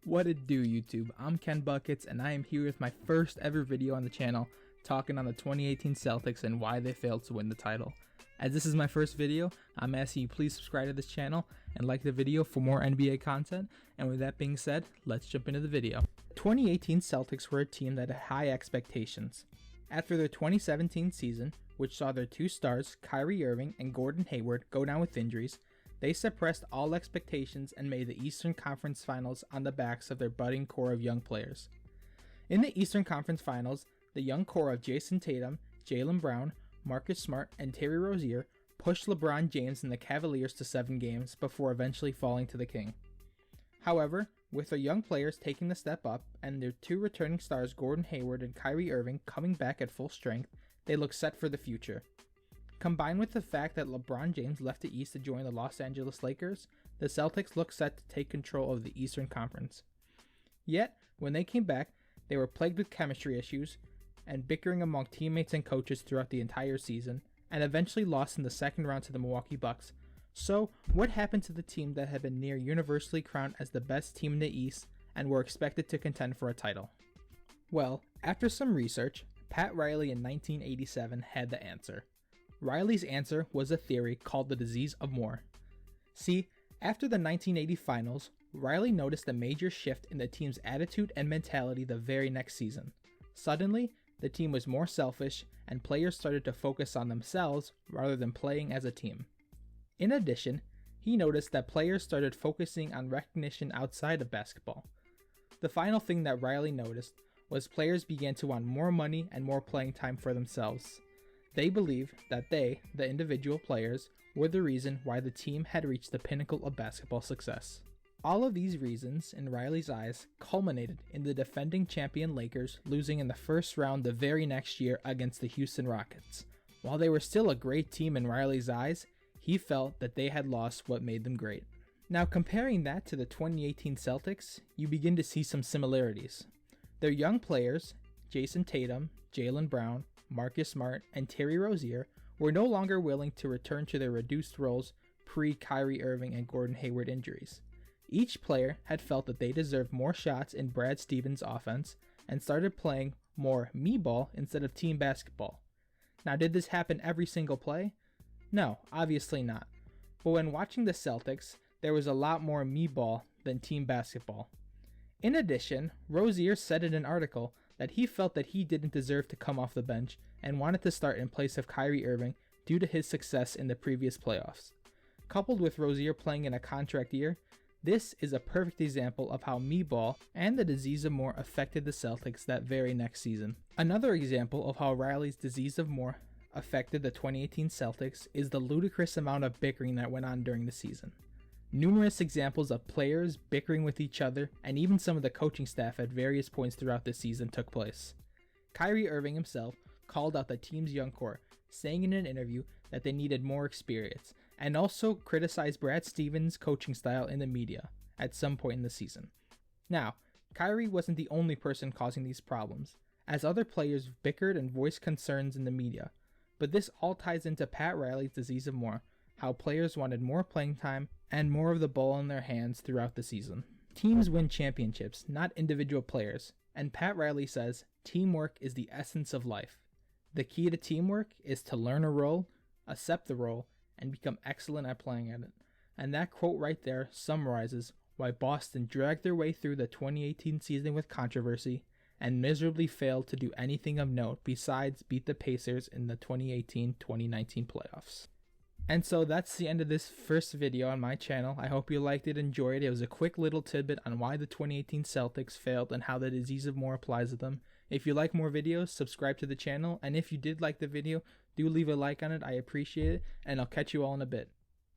What it do, YouTube? I'm Ken Buckets, and I am here with my first ever video on the channel talking on the 2018 Celtics and why they failed to win the title. As this is my first video, I'm asking you please subscribe to this channel and like the video for more NBA content. And with that being said, let's jump into the video. The 2018 Celtics were a team that had high expectations. After their 2017 season, which saw their two stars, Kyrie Irving and Gordon Hayward, go down with injuries, they suppressed all expectations and made the Eastern Conference Finals on the backs of their budding core of young players. In the Eastern Conference Finals, the young core of Jason Tatum, Jaylen Brown, Marcus Smart, and Terry Rozier pushed LeBron James and the Cavaliers to 7 games before eventually falling to the King. However, with their young players taking the step up and their two returning stars Gordon Hayward and Kyrie Irving coming back at full strength, they look set for the future. Combined with the fact that LeBron James left the East to join the Los Angeles Lakers, the Celtics look set to take control of the Eastern Conference. Yet, when they came back, they were plagued with chemistry issues and bickering among teammates and coaches throughout the entire season, and eventually lost in the second round to the Milwaukee Bucks. So, what happened to the team that had been near universally crowned as the best team in the East and were expected to contend for a title? Well, after some research, Pat Riley in 1987 had the answer. Riley's answer was a theory called the disease of more. See, after the 1980 finals, Riley noticed a major shift in the team's attitude and mentality the very next season. Suddenly, the team was more selfish and players started to focus on themselves rather than playing as a team. In addition, he noticed that players started focusing on recognition outside of basketball. The final thing that Riley noticed was players began to want more money and more playing time for themselves. They believed that they, the individual players, were the reason why the team had reached the pinnacle of basketball success. All of these reasons, in Riley's eyes, culminated in the defending champion Lakers losing in the first round the very next year against the Houston Rockets. While they were still a great team in Riley's eyes, he felt that they had lost what made them great. Now, comparing that to the 2018 Celtics, you begin to see some similarities. Their young players, Jason Tatum, Jaylen Brown, Marcus Smart, and Terry Rozier, were no longer willing to return to their reduced roles pre-Kyrie Irving and Gordon Hayward injuries. Each player had felt that they deserved more shots in Brad Stevens' offense and started playing more me ball instead of team basketball. Now, did this happen every single play? No, obviously not. But when watching the Celtics, there was a lot more me ball than team basketball. In addition, Rozier said in an article that he felt that he didn't deserve to come off the bench and wanted to start in place of Kyrie Irving due to his success in the previous playoffs. Coupled with Rozier playing in a contract year, this is a perfect example of how me ball and the disease of more affected the Celtics that very next season. Another example of how Riley's disease of more affected the 2018 Celtics is the ludicrous amount of bickering that went on during the season. Numerous examples of players bickering with each other and even some of the coaching staff at various points throughout the season took place. Kyrie Irving himself called out the team's young core, saying in an interview that they needed more experience, and also criticized Brad Stevens' coaching style in the media at some point in the season. Now, Kyrie wasn't the only person causing these problems, as other players bickered and voiced concerns in the media, but this all ties into Pat Riley's disease of more, how players wanted more playing time and more of the ball in their hands throughout the season. Teams win championships, not individual players, and Pat Riley says, teamwork is the essence of life. The key to teamwork is to learn a role, accept the role, and become excellent at playing at it. And that quote right there summarizes why Boston dragged their way through the 2018 season with controversy and miserably failed to do anything of note besides beat the Pacers in the 2018-2019 playoffs. And so that's the end of this first video on my channel. I hope you liked it, enjoyed it. It was a quick little tidbit on why the 2018 Celtics failed and how the disease of more applies to them. If you like more videos, subscribe to the channel. And if you did like the video, do leave a like on it. I appreciate it. And I'll catch you all in a bit.